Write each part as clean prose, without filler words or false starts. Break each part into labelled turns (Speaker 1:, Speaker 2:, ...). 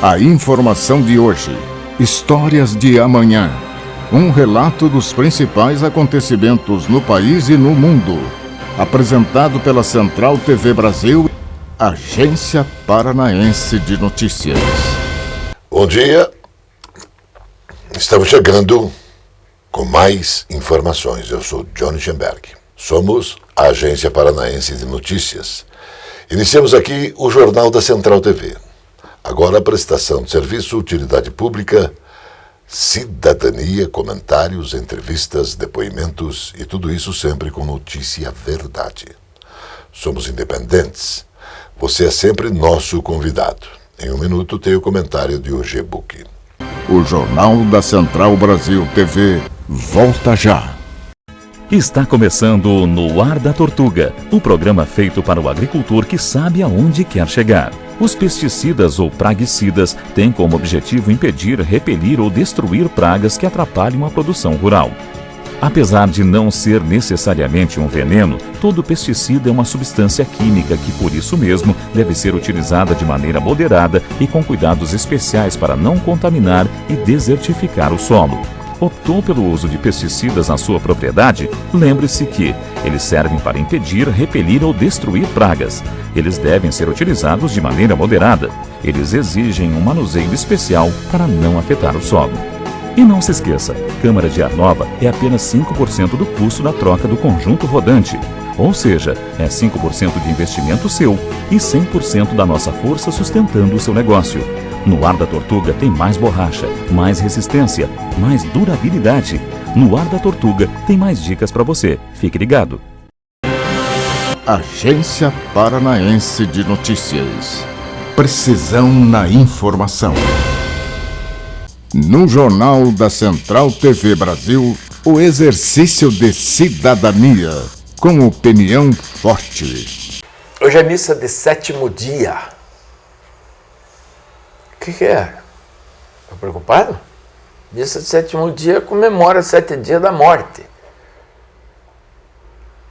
Speaker 1: A informação de hoje, histórias de amanhã. Um relato dos principais acontecimentos no país e no mundo. Apresentado pela Central TV Brasil, Agência Paranaense de Notícias.
Speaker 2: Bom dia. Estamos chegando com mais informações. Eu sou Johnny Schemberg. Somos a Agência Paranaense de Notícias. Iniciamos aqui o Jornal da Central TV. Agora a prestação de serviço, utilidade pública, cidadania, comentários, entrevistas, depoimentos e tudo isso sempre com notícia verdade. Somos independentes. Você é sempre nosso convidado. Em um minuto tem o comentário de UG Book.
Speaker 1: O Jornal da Central Brasil TV volta já.
Speaker 3: Está começando No Ar da Tortuga, o programa feito para o agricultor que sabe aonde quer chegar. Os pesticidas ou praguicidas têm como objetivo impedir, repelir ou destruir pragas que atrapalham a produção rural. Apesar de não ser necessariamente um veneno, todo pesticida é uma substância química que, por isso mesmo, deve ser utilizada de maneira moderada e com cuidados especiais para não contaminar e desertificar o solo. Optou pelo uso de pesticidas na sua propriedade? Lembre-se que eles servem para impedir, repelir ou destruir pragas. Eles devem ser utilizados de maneira moderada. Eles exigem um manuseio especial para não afetar o solo. E não se esqueça, câmara de ar nova é apenas 5% do custo da troca do conjunto rodante. Ou seja, é 5% de investimento seu e 100% da nossa força sustentando o seu negócio. No Ar da Tortuga tem mais borracha, mais resistência, mais durabilidade. No Ar da Tortuga tem mais dicas para você. Fique ligado.
Speaker 1: Agência Paranaense de Notícias. Precisão na informação. No Jornal da Central TV Brasil, o exercício de cidadania, com opinião forte.
Speaker 4: Hoje é missa de sétimo dia. O que é? Está preocupado? Missa de sétimo dia comemora 7 dias da morte.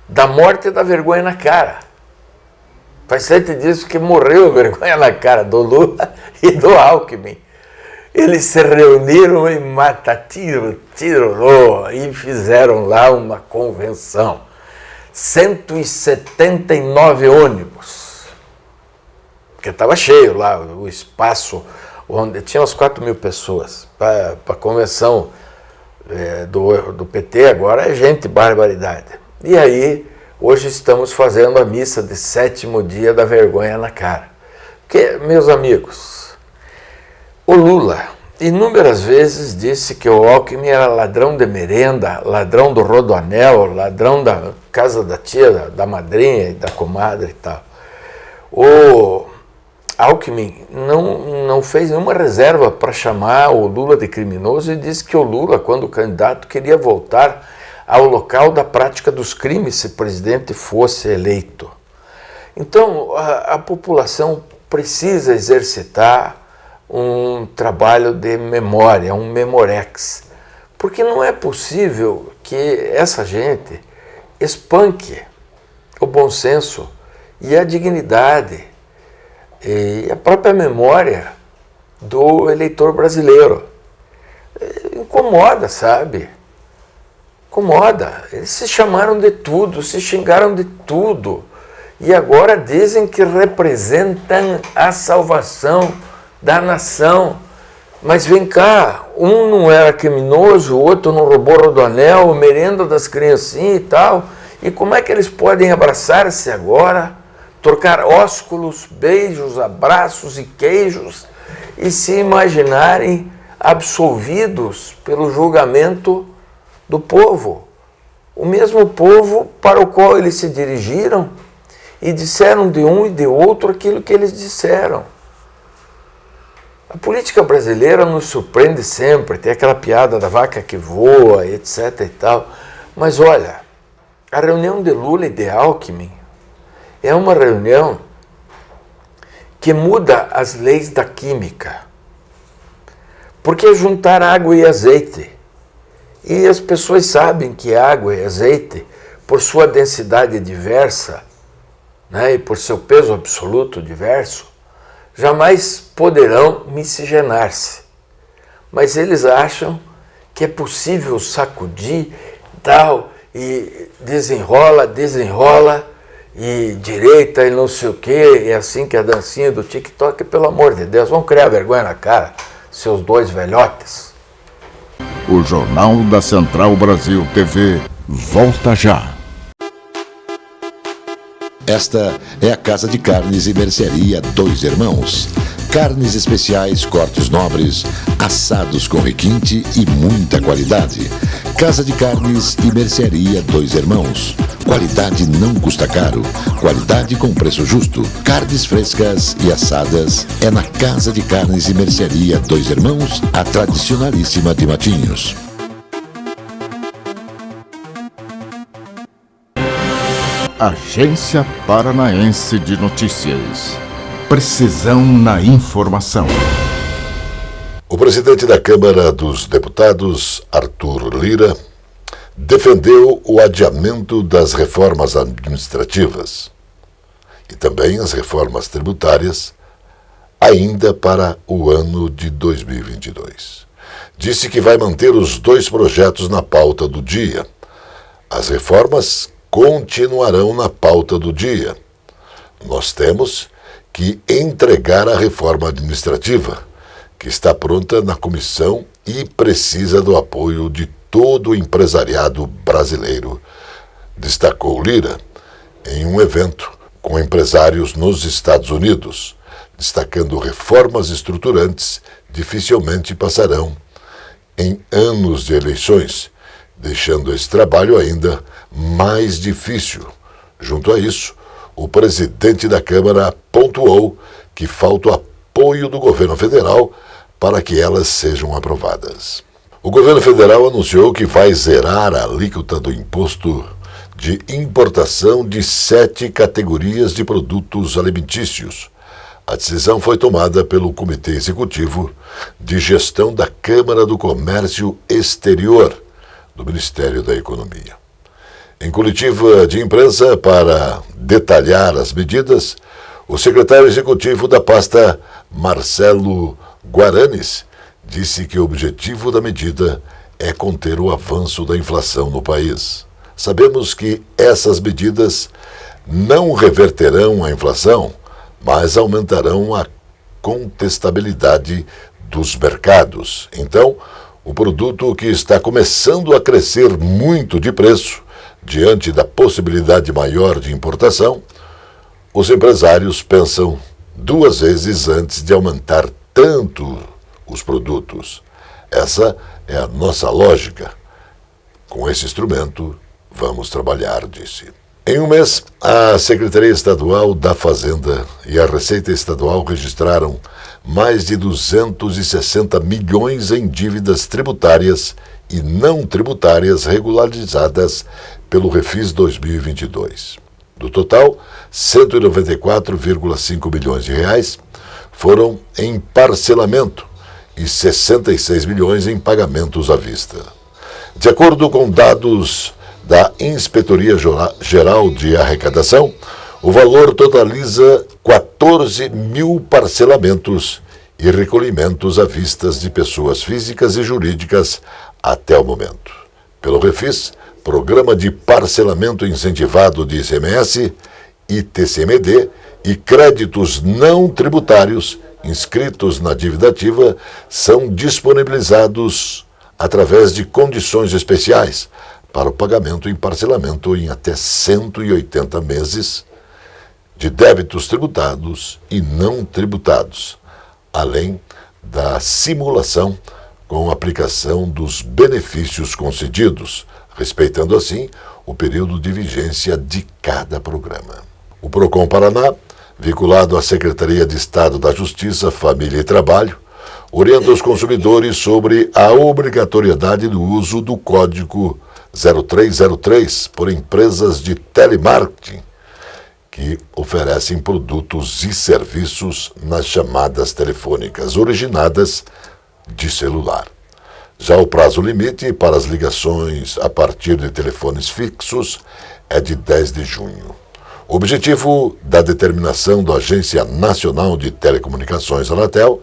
Speaker 4: Da morte e da vergonha na cara. Faz 7 dias que morreu a vergonha na cara do Lula e do Alckmin. Eles se reuniram em Matatiro, e fizeram lá uma convenção. 179 ônibus. Porque estava cheio lá, o espaço onde tinha umas 4.000 pessoas. Para a convenção do PT agora é gente, barbaridade. E aí, hoje estamos fazendo a missa de sétimo dia da vergonha na cara. Porque, meus amigos, o Lula inúmeras vezes disse que o Alckmin era ladrão de merenda, ladrão do Rodoanel, ladrão da casa da tia, da madrinha e da comadre e tal. O Alckmin não fez nenhuma reserva para chamar o Lula de criminoso e disse que o Lula, quando candidato, queria voltar ao local da prática dos crimes se o presidente fosse eleito. Então, a população precisa exercitar um trabalho de memória, um memorex, porque não é possível que essa gente espanque o bom senso e a dignidade e a própria memória do eleitor brasileiro. Incomoda, sabe? Incomoda. Eles se chamaram de tudo, se xingaram de tudo e agora dizem que representam a salvação da nação. Mas vem cá, um não era criminoso, o outro não roubou Rodoanel, merenda das criancinhas e tal. E como é que eles podem abraçar-se agora, trocar ósculos, beijos, abraços e queijos e se imaginarem absolvidos pelo julgamento do povo? O mesmo povo para o qual eles se dirigiram e disseram de um e de outro aquilo que eles disseram. A política brasileira nos surpreende sempre, tem aquela piada da vaca que voa, etc. e tal. Mas olha, a reunião de Lula e de Alckmin é uma reunião que muda as leis da química. Porque é juntar água e azeite. E as pessoas sabem que água e azeite, por sua densidade diversa, né, e por seu peso absoluto diverso, jamais poderão miscigenar-se. Mas eles acham que é possível sacudir, tal, e desenrola, e direita e não sei o quê, é assim que a dancinha do TikTok, pelo amor de Deus, vão criar vergonha na cara, seus dois velhotes.
Speaker 1: O Jornal da Central Brasil TV volta já.
Speaker 5: Esta é a Casa de Carnes e Mercearia Dois Irmãos. Carnes especiais, cortes nobres, assados com requinte e muita qualidade. Casa de Carnes e Mercearia Dois Irmãos. Qualidade não custa caro. Qualidade com preço justo. Carnes frescas e assadas é na Casa de Carnes e Mercearia Dois Irmãos, a tradicionalíssima de Matinhos.
Speaker 1: Agência Paranaense de Notícias. Precisão na informação.
Speaker 2: O presidente da Câmara dos Deputados, Arthur Lira, defendeu o adiamento das reformas administrativas e também as reformas tributárias ainda para o ano de 2022. Disse que vai manter os dois projetos na pauta do dia. As reformas continuarão na pauta do dia. Nós temos que entregar a reforma administrativa, que está pronta na comissão e precisa do apoio de todo o empresariado brasileiro, destacou Lira em um evento com empresários nos Estados Unidos, destacando reformas estruturantes dificilmente passarão em anos de eleições, deixando esse trabalho ainda mais difícil. Junto a isso, o presidente da Câmara pontuou que falta o apoio do governo federal para que elas sejam aprovadas. O governo federal anunciou que vai zerar a alíquota do imposto de importação de 7 categorias de produtos alimentícios. A decisão foi tomada pelo Comitê Executivo de Gestão da Câmara do Comércio Exterior do Ministério da Economia. Em coletiva de imprensa para detalhar as medidas, o secretário executivo da pasta, Marcelo Guaranes, disse que o objetivo da medida é conter o avanço da inflação no país. Sabemos que essas medidas não reverterão a inflação, mas aumentarão a contestabilidade dos mercados. Então, o produto que está começando a crescer muito de preço, diante da possibilidade maior de importação, os empresários pensam 2 vezes antes de aumentar tanto os produtos. Essa é a nossa lógica. Com esse instrumento, vamos trabalhar, disse. Em um mês, a Secretaria Estadual da Fazenda e a Receita Estadual registraram mais de 260 milhões em dívidas tributárias e não tributárias regularizadas pelo Refis 2022. Do total, 194,5 milhões de reais foram em parcelamento e 66 milhões em pagamentos à vista. De acordo com dados da Inspetoria Geral de Arrecadação, o valor totaliza 14 mil parcelamentos e recolhimentos à vista de pessoas físicas e jurídicas até o momento. Pelo Refis, Programa de Parcelamento Incentivado de ICMS, ITCMD e créditos não tributários inscritos na dívida ativa são disponibilizados através de condições especiais para o pagamento em parcelamento em até 180 meses de débitos tributados e não tributados, além da simulação com a aplicação dos benefícios concedidos, respeitando assim o período de vigência de cada programa. O Procon Paraná, vinculado à Secretaria de Estado da Justiça, Família e Trabalho, orienta os consumidores sobre a obrigatoriedade do uso do Código 0303 por empresas de telemarketing que oferecem produtos e serviços nas chamadas telefônicas originadas de celular. Já o prazo limite para as ligações a partir de telefones fixos é de 10 de junho. O objetivo da determinação da Agência Nacional de Telecomunicações, Anatel,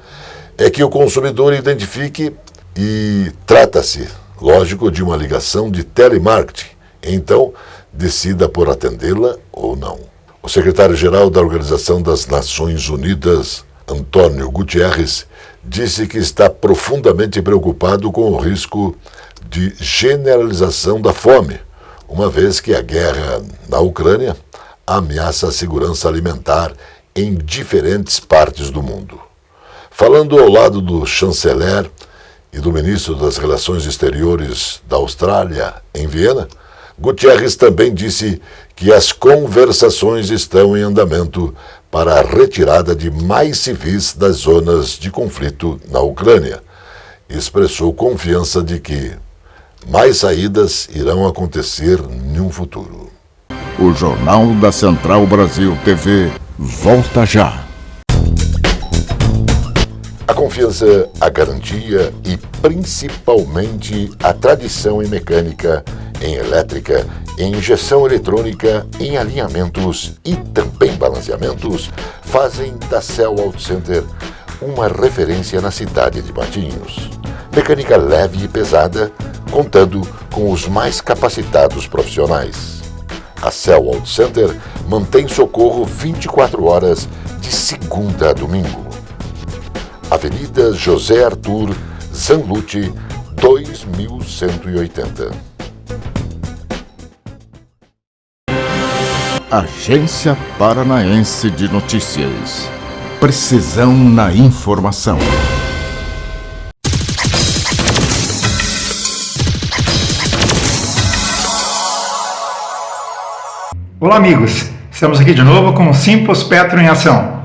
Speaker 2: é que o consumidor identifique e trata-se, lógico, de uma ligação de telemarketing, então decida por atendê-la ou não. O secretário-geral da Organização das Nações Unidas, Antônio Guterres, disse que está profundamente preocupado com o risco de generalização da fome, uma vez que a guerra na Ucrânia ameaça a segurança alimentar em diferentes partes do mundo. Falando ao lado do chanceler e do ministro das Relações Exteriores da Austrália, em Viena, Guterres também disse que as conversações estão em andamento para a retirada de mais civis das zonas de conflito na Ucrânia. Expressou confiança de que mais saídas irão acontecer em um futuro.
Speaker 1: O Jornal da Central Brasil TV volta já.
Speaker 2: A confiança, a garantia e principalmente a tradição em mecânica, em elétrica, em injeção eletrônica, em alinhamentos e também balanceamentos fazem da Cell Auto Center uma referência na cidade de Matinhos. Mecânica leve e pesada, contando com os mais capacitados profissionais. A Cell Auto Center mantém socorro 24 horas de segunda a domingo. Avenida José Arthur Zanlucci, 2180.
Speaker 1: Agência Paranaense de Notícias. Precisão na informação.
Speaker 6: Olá, amigos. Estamos aqui de novo com o Simpos Petro em ação.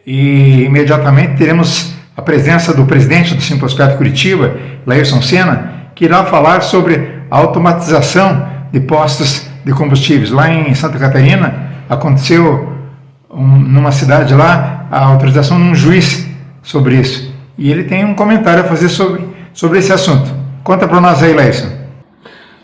Speaker 6: E imediatamente teremos a presença do presidente do Simpos Petro Curitiba, Laírson Senna, que irá falar sobre a automatização de postos de combustíveis. Lá em Santa Catarina aconteceu numa cidade lá a autorização de um juiz sobre isso. E ele tem um comentário a fazer sobre esse assunto. Conta para nós aí, Laírson.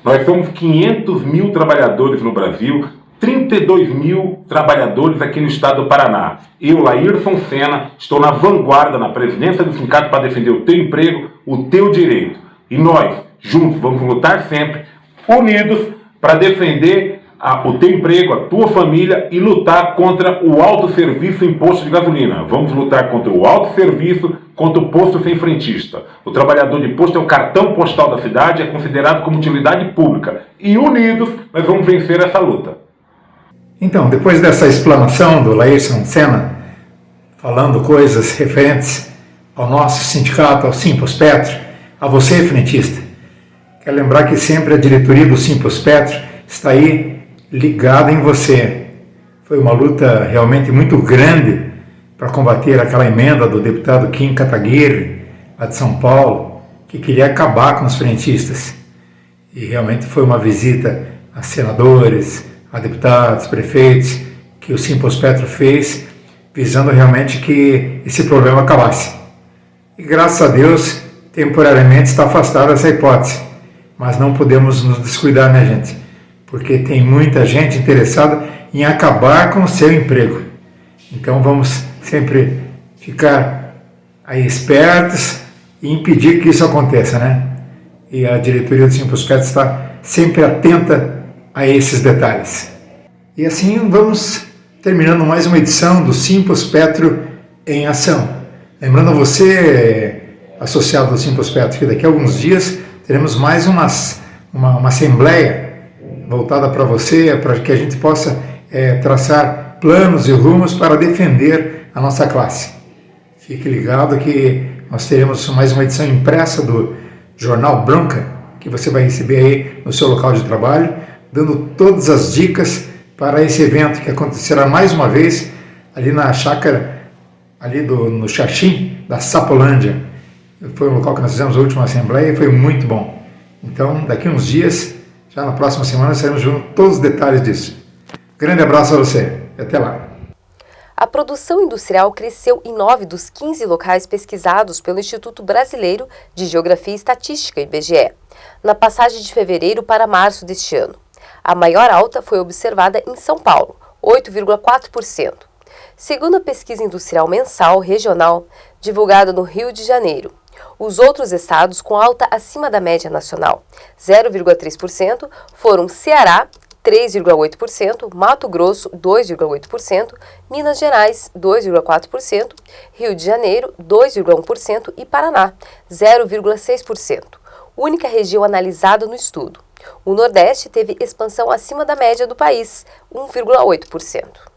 Speaker 7: Nós somos 500 mil trabalhadores no Brasil, 32 mil trabalhadores aqui no estado do Paraná. Eu, Laírson Senna, estou na vanguarda, na presidência do sindicato para defender o teu emprego, o teu direito. E nós, juntos, vamos lutar sempre, unidos, para defender o teu emprego, a tua família e lutar contra o autosserviço imposto de gasolina. Vamos lutar contra o autosserviço, contra o posto sem frentista. O trabalhador de posto é o cartão postal da cidade, é considerado como utilidade pública. E unidos, nós vamos vencer essa luta.
Speaker 6: Então, depois dessa explanação do Laírson Senna, falando coisas referentes ao nosso sindicato, ao Simpos Petro, a você, frentista, quero lembrar que sempre a diretoria do Simpos Petro está aí ligada em você. Foi uma luta realmente muito grande para combater aquela emenda do deputado Kim Kataguiri, lá de São Paulo, que queria acabar com os frentistas. E realmente foi uma visita a senadores, a deputados, prefeitos, que o Simpos Petro fez, visando realmente que esse problema acabasse. E graças a Deus, temporariamente está afastada essa hipótese. Mas não podemos nos descuidar, né, gente? Porque tem muita gente interessada em acabar com o seu emprego. Então vamos sempre ficar aí espertos e impedir que isso aconteça, né? E a diretoria do Simpos Petro está sempre atenta a esses detalhes. E assim vamos terminando mais uma edição do Simpos Petro em ação. Lembrando a você, associado ao Simpos Petro, que daqui a alguns dias teremos mais uma assembleia voltada para você, para que a gente possa traçar planos e rumos para defender a nossa classe. Fique ligado que nós teremos mais uma edição impressa do Jornal Bronca, que você vai receber aí no seu local de trabalho, dando todas as dicas para esse evento que acontecerá mais uma vez ali na chácara, ali no Xaxim, da Sapolândia. Foi um local que nós fizemos a última assembleia e foi muito bom. Então, daqui a uns dias, já na próxima semana, estaremos vendo todos os detalhes disso. Grande abraço a você e até lá.
Speaker 8: A produção industrial cresceu em 9 dos 15 locais pesquisados pelo Instituto Brasileiro de Geografia e Estatística, IBGE, na passagem de fevereiro para março deste ano. A maior alta foi observada em São Paulo, 8,4%. Segundo a pesquisa industrial mensal regional, divulgada no Rio de Janeiro, os outros estados com alta acima da média nacional, 0,3%, foram Ceará, 3,8%, Mato Grosso, 2,8%, Minas Gerais, 2,4%, Rio de Janeiro, 2,1% e Paraná, 0,6%, única região analisada no estudo. O Nordeste teve expansão acima da média do país, 1,8%.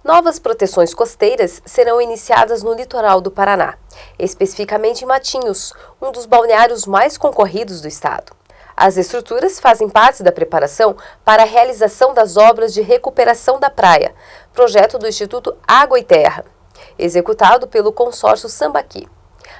Speaker 8: Novas proteções costeiras serão iniciadas no litoral do Paraná, especificamente em Matinhos, um dos balneários mais concorridos do estado. As estruturas fazem parte da preparação para a realização das obras de recuperação da praia, projeto do Instituto Água e Terra, executado pelo consórcio Sambaqui.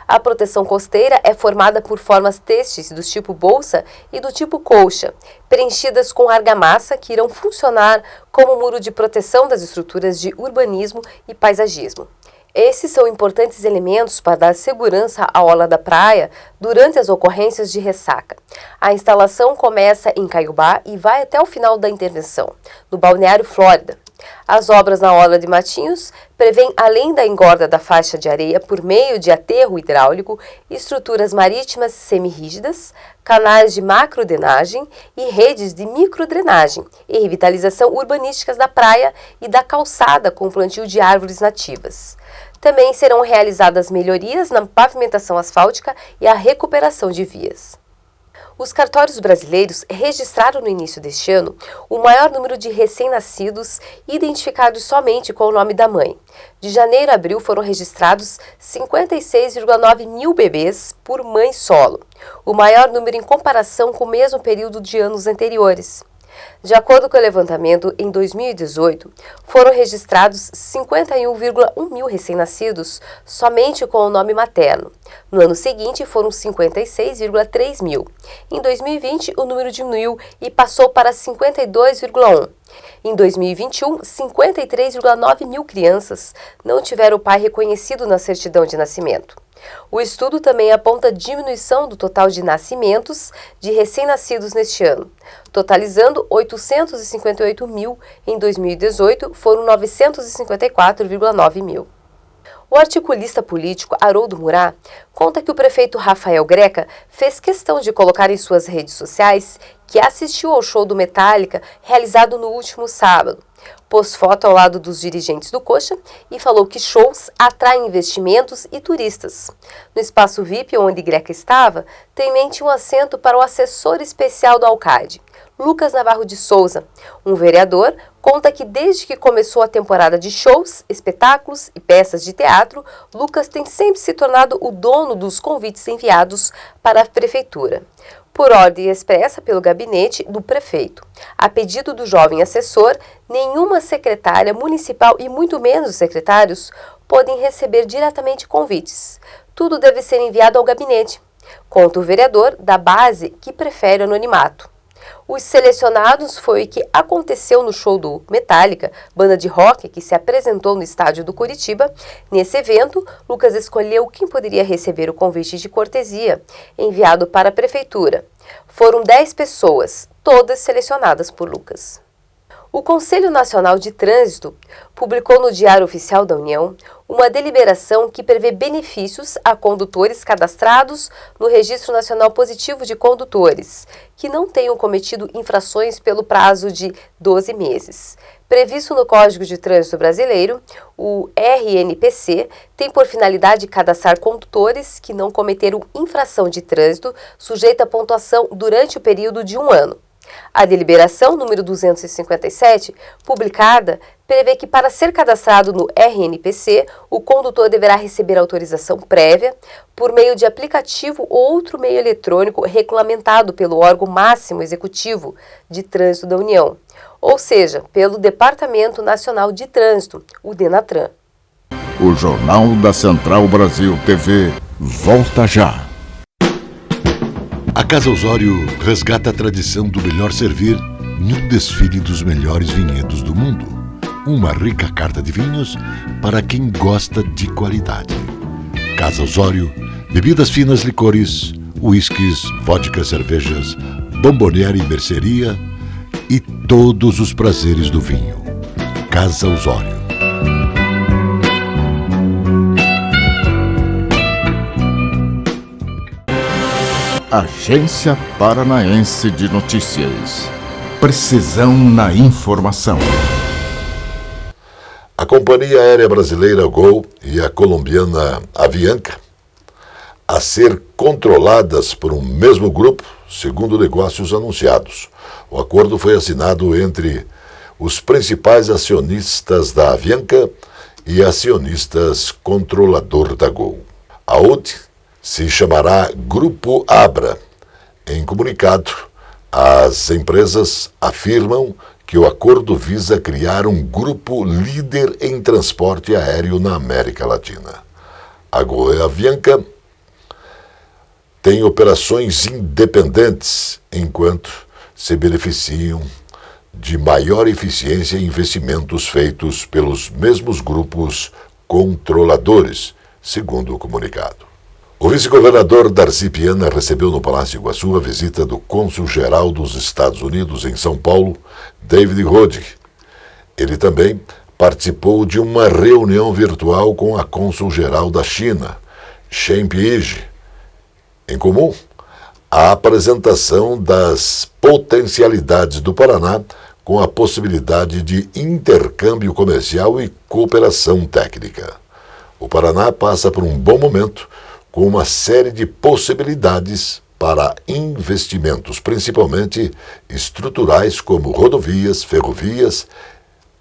Speaker 8: A proteção costeira é formada por formas têxteis do tipo bolsa e do tipo colcha, preenchidas com argamassa que irão funcionar como muro de proteção das estruturas de urbanismo e paisagismo. Esses são importantes elementos para dar segurança à orla da praia durante as ocorrências de ressaca. A instalação começa em Caiobá e vai até o final da intervenção, no Balneário Flórida. As obras na orla de Matinhos prevêem, além da engorda da faixa de areia por meio de aterro hidráulico, estruturas marítimas semirrígidas, canais de macrodrenagem e redes de microdrenagem e revitalização urbanísticas da praia e da calçada com plantio de árvores nativas. Também serão realizadas melhorias na pavimentação asfáltica e a recuperação de vias. Os cartórios brasileiros registraram no início deste ano o maior número de recém-nascidos identificados somente com o nome da mãe. De janeiro a abril foram registrados 56,9 mil bebês por mãe solo, o maior número em comparação com o mesmo período de anos anteriores. De acordo com o levantamento, em 2018, foram registrados 51,1 mil recém-nascidos somente com o nome materno. No ano seguinte, foram 56,3 mil. Em 2020, o número diminuiu e passou para 52,1. Em 2021, 53,9 mil crianças não tiveram o pai reconhecido na certidão de nascimento. O estudo também aponta diminuição do total de nascimentos de recém-nascidos neste ano. Totalizando 858 mil, em 2018 foram 954,9 mil. O articulista político Haroldo Murat conta que o prefeito Rafael Greca fez questão de colocar em suas redes sociais que assistiu ao show do Metallica realizado no último sábado. Pôs foto ao lado dos dirigentes do Coxa e falou que shows atraem investimentos e turistas. No espaço VIP onde Greca estava, tem em mente um assento para o assessor especial do Alcade, Lucas Navarro de Souza. Um vereador conta que desde que começou a temporada de shows, espetáculos e peças de teatro, Lucas tem sempre se tornado o dono dos convites enviados para a prefeitura, por ordem expressa pelo gabinete do prefeito. A pedido do jovem assessor, nenhuma secretária municipal e muito menos os secretários podem receber diretamente convites. Tudo deve ser enviado ao gabinete, conta o vereador da base que prefere anonimato. Os selecionados foi o que aconteceu no show do Metallica, banda de rock que se apresentou no estádio do Curitiba. Nesse evento, Lucas escolheu quem poderia receber o convite de cortesia, enviado para a prefeitura. Foram 10 pessoas, todas selecionadas por Lucas. O Conselho Nacional de Trânsito publicou no Diário Oficial da União uma deliberação que prevê benefícios a condutores cadastrados no Registro Nacional Positivo de Condutores, que não tenham cometido infrações pelo prazo de 12 meses. Previsto no Código de Trânsito Brasileiro, o RNPC tem por finalidade cadastrar condutores que não cometeram infração de trânsito sujeita a pontuação durante o período de 1 ano. A deliberação número 257, publicada, prevê que para ser cadastrado no RNPC, o condutor deverá receber autorização prévia por meio de aplicativo ou outro meio eletrônico regulamentado pelo órgão máximo executivo de trânsito da União, ou seja, pelo Departamento Nacional de Trânsito, o DENATRAN.
Speaker 1: O Jornal da Central Brasil TV volta já.
Speaker 5: A Casa Osório resgata a tradição do melhor servir no desfile dos melhores vinhedos do mundo. Uma rica carta de vinhos para quem gosta de qualidade. Casa Osório, bebidas finas, licores, uísques, vodkas, cervejas, bomboniere e mercearia e todos os prazeres do vinho. Casa Osório.
Speaker 1: Agência Paranaense de Notícias. Precisão na informação.
Speaker 2: A Companhia Aérea Brasileira Gol e a colombiana Avianca, a ser controladas por um mesmo grupo, segundo negócios anunciados. O acordo foi assinado entre os principais acionistas da Avianca e acionistas controlador da Gol. A UD se chamará Grupo Abra. Em comunicado, as empresas afirmam que o acordo visa criar um grupo líder em transporte aéreo na América Latina. A Gol e a Avianca têm operações independentes, enquanto se beneficiam de maior eficiência em investimentos feitos pelos mesmos grupos controladores, segundo o comunicado. O vice-governador Darcy Piana recebeu no Palácio Iguaçu a visita do cônsul-geral dos Estados Unidos em São Paulo, David Roddy. Ele também participou de uma reunião virtual com a cônsul-geral da China, Shen Piege. Em comum, a apresentação das potencialidades do Paraná com a possibilidade de intercâmbio comercial e cooperação técnica. O Paraná passa por um bom momento, com uma série de possibilidades para investimentos, principalmente estruturais como rodovias, ferrovias,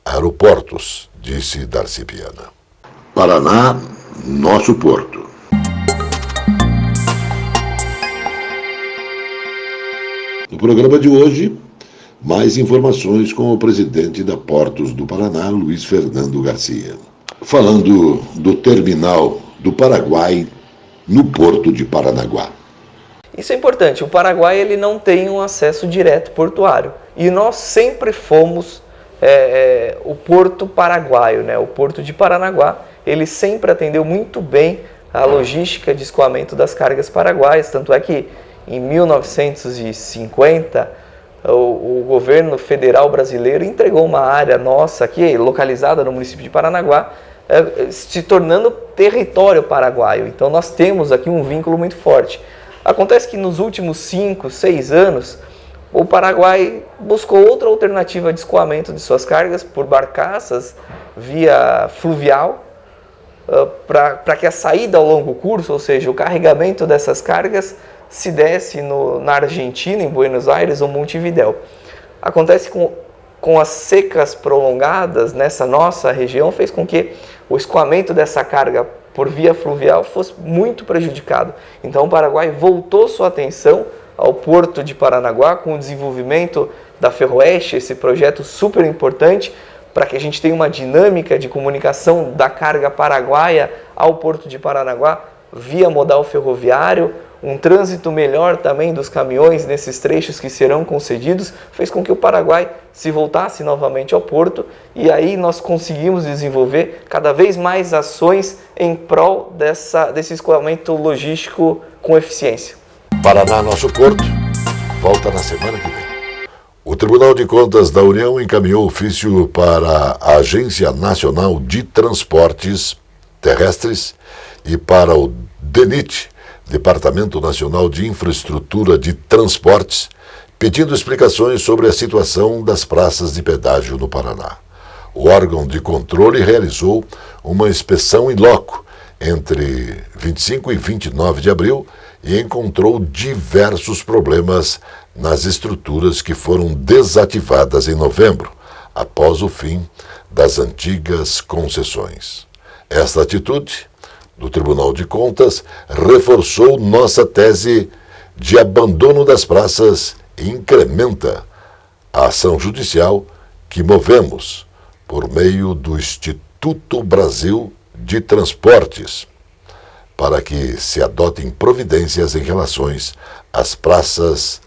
Speaker 2: aeroportos, disse Darcy Piana.
Speaker 5: Paraná, nosso porto. No programa de hoje, mais informações com o presidente da Portos do Paraná, Luiz Fernando Garcia. Falando do terminal do Paraguai no Porto de Paranaguá.
Speaker 9: Isso é importante. O Paraguai ele não tem um acesso direto portuário. E nós sempre fomos o Porto Paraguaio, né? O Porto de Paranaguá. Ele sempre atendeu muito bem a logística de escoamento das cargas paraguaias. Tanto é que em 1950 o governo federal brasileiro entregou uma área nossa aqui, localizada no município de Paranaguá, se tornando território paraguaio. Então nós temos aqui um vínculo muito forte. Acontece que nos últimos 5, 6 anos, o Paraguai buscou outra alternativa de escoamento de suas cargas por barcaças via fluvial, para que a saída ao longo curso, ou seja, o carregamento dessas cargas, se desse na Argentina, em Buenos Aires ou Montevidéu. Acontece com as secas prolongadas nessa nossa região, fez com que o escoamento dessa carga por via fluvial fosse muito prejudicado. Então o Paraguai voltou sua atenção ao Porto de Paranaguá com o desenvolvimento da Ferroeste, esse projeto super importante para que a gente tenha uma dinâmica de comunicação da carga paraguaia ao Porto de Paranaguá via modal ferroviário, um trânsito melhor também dos caminhões nesses trechos que serão concedidos, fez com que o Paraguai se voltasse novamente ao porto e aí nós conseguimos desenvolver cada vez mais ações em prol desse escoamento logístico com eficiência.
Speaker 2: Paraná, nosso porto, volta na semana que vem. O Tribunal de Contas da União encaminhou ofício para a Agência Nacional de Transportes Terrestres e para o DENIT, Departamento Nacional de Infraestrutura de Transportes, pedindo explicações sobre a situação das praças de pedágio no Paraná. O órgão de controle realizou uma inspeção in loco entre 25 e 29 de abril e encontrou diversos problemas nas estruturas que foram desativadas em novembro, após o fim das antigas concessões. Esta atitude do Tribunal de Contas reforçou nossa tese de abandono das praças e incrementa a ação judicial que movemos por meio do Instituto Brasil de Transportes para que se adotem providências em relação às praças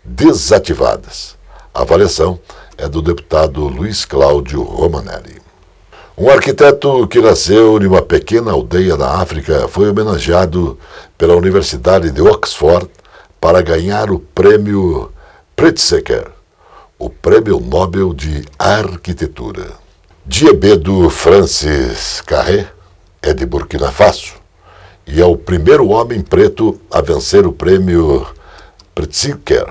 Speaker 2: desativadas. A avaliação é do deputado Luiz Cláudio Romanelli. Um arquiteto que nasceu em uma pequena aldeia na África foi homenageado pela Universidade de Oxford para ganhar o prêmio Pritzker, o Prêmio Nobel de Arquitetura. Diebedo Francis Carré é de Burkina Faso e é o primeiro homem preto a vencer o prêmio Pritzker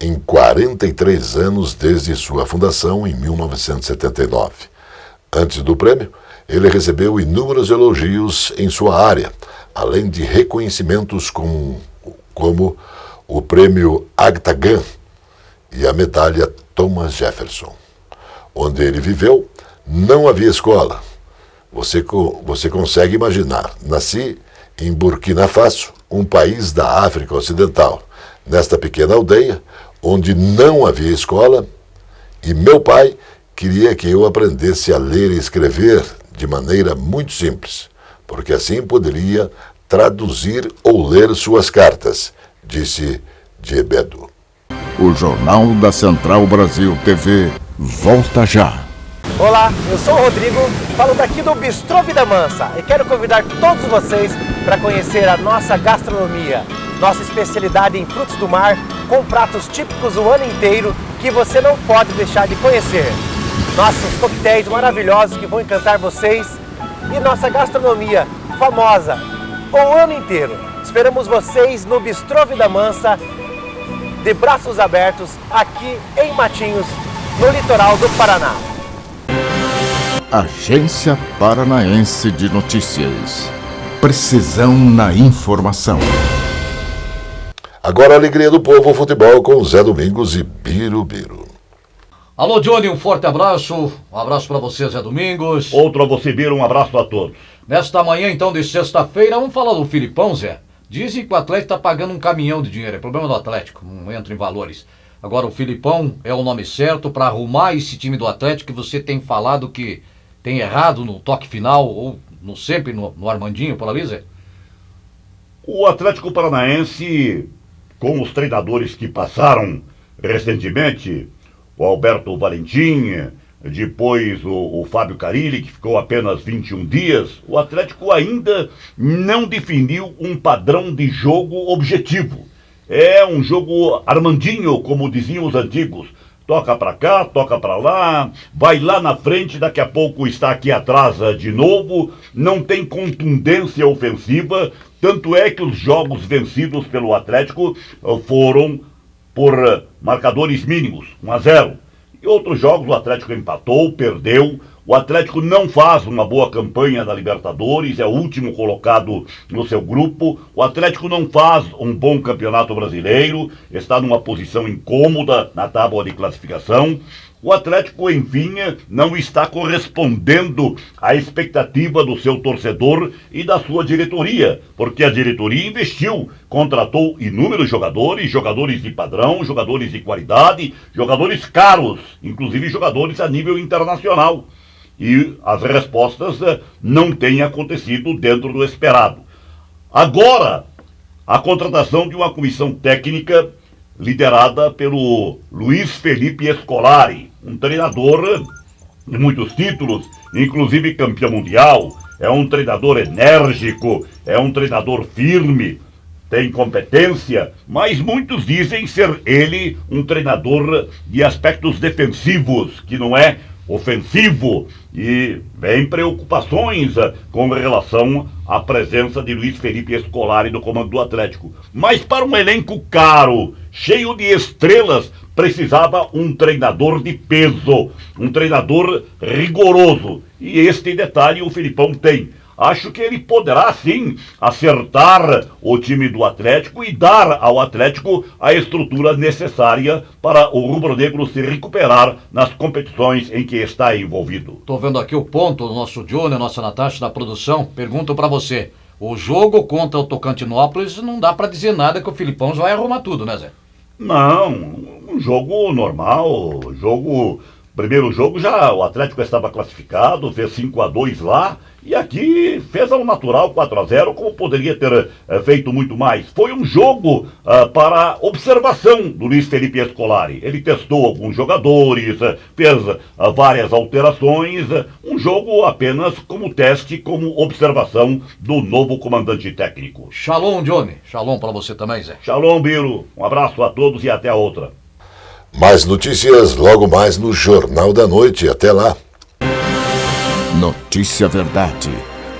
Speaker 2: em 43 anos desde sua fundação em 1979. Antes do prêmio, ele recebeu inúmeros elogios em sua área, além de reconhecimentos como o prêmio Agtagan e a medalha Thomas Jefferson. Onde ele viveu, não havia escola. Você consegue imaginar, nasci em Burkina Faso, um país da África Ocidental, nesta pequena aldeia, onde não havia escola, e meu pai queria que eu aprendesse a ler e escrever de maneira muito simples, porque assim poderia traduzir ou ler suas cartas, disse Diebedo.
Speaker 1: O Jornal da Central Brasil TV volta já.
Speaker 10: Olá, eu sou o Rodrigo, falo daqui do Bistrô Vida Mansa e quero convidar todos vocês para conhecer a nossa gastronomia, nossa especialidade em frutos do mar, com pratos típicos o ano inteiro que você não pode deixar de conhecer. Nossos coquetéis maravilhosos que vão encantar vocês e nossa gastronomia famosa o ano inteiro. Esperamos vocês no Bistrô Vida Mansa, de braços abertos, aqui em Matinhos, no litoral do Paraná.
Speaker 1: Agência Paranaense de Notícias. Precisão na informação.
Speaker 2: Agora a alegria do povo, o futebol com Zé Domingos e Birubiru.
Speaker 11: Alô, Johnny, um forte abraço. Um abraço para você, Zé Domingos.
Speaker 12: Outro a você, Biru, um abraço a todos.
Speaker 11: Nesta manhã, então, de sexta-feira, vamos falar do Filipão, Zé. Dizem que o Atlético está pagando um caminhão de dinheiro. É problema do Atlético, não entra em valores. Agora, o Filipão é o nome certo para arrumar esse time do Atlético que você tem falado que tem errado no toque final ou sempre no Armandinho, por ali, Zé?
Speaker 12: O Atlético Paranaense, com os treinadores que passaram recentemente, o Alberto Valentim, depois o Fábio Carilli, que ficou apenas 21 dias, o Atlético ainda não definiu um padrão de jogo objetivo. É um jogo Armandinho, como diziam os antigos. Toca pra cá, toca pra lá, vai lá na frente, daqui a pouco está aqui atrás de novo, não tem contundência ofensiva, tanto é que os jogos vencidos pelo Atlético foram por marcadores mínimos, 1-0. E outros jogos o Atlético empatou, perdeu. O Atlético não faz uma boa campanha na Libertadores, é o último colocado no seu grupo. O Atlético não faz um bom campeonato brasileiro, está numa posição incômoda na tábua de classificação. O Atlético, enfim, não está correspondendo à expectativa do seu torcedor e da sua diretoria, porque a diretoria investiu, contratou inúmeros jogadores, jogadores de padrão, jogadores de qualidade, jogadores caros, inclusive jogadores a nível internacional. E as respostas não têm acontecido dentro do esperado. Agora, a contratação de uma comissão técnica liderada pelo Luiz Felipe Scolari, um treinador de muitos títulos, inclusive campeão mundial, é um treinador enérgico, é um treinador firme, tem competência, mas muitos dizem ser ele um treinador de aspectos defensivos, que não é ofensivo, e vem preocupações com relação à presença de Luiz Felipe Scolari no comando do Atlético. Mas para um elenco caro, cheio de estrelas, precisava um treinador de peso, um treinador rigoroso. E este detalhe o Filipão tem. Acho que ele poderá sim acertar o time do Atlético e dar ao Atlético a estrutura necessária para o rubro-negro se recuperar nas competições em que está envolvido.
Speaker 11: Tô vendo aqui o ponto do nosso Johnny, a nossa Natasha da produção. Pergunto para você, o jogo contra o Tocantinópolis não dá para dizer nada que o Filipão já vai arrumar tudo, né, Zé?
Speaker 12: Não, um jogo normal, primeiro jogo já o Atlético estava classificado, fez 5-2 lá, e aqui fez ao natural 4-0, como poderia ter feito muito mais. Foi um jogo para observação do Luiz Felipe Scolari. Ele testou alguns jogadores, fez várias alterações, um jogo apenas como teste, como observação do novo comandante técnico.
Speaker 11: Shalom, Johnny. Shalom para você também, Zé.
Speaker 12: Shalom, Biro. Um abraço a todos e até a outra.
Speaker 2: Mais notícias logo mais no Jornal da Noite. Até lá.
Speaker 1: Notícia Verdade.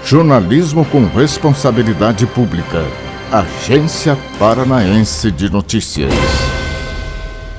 Speaker 1: Jornalismo com responsabilidade pública. Agência Paranaense de Notícias.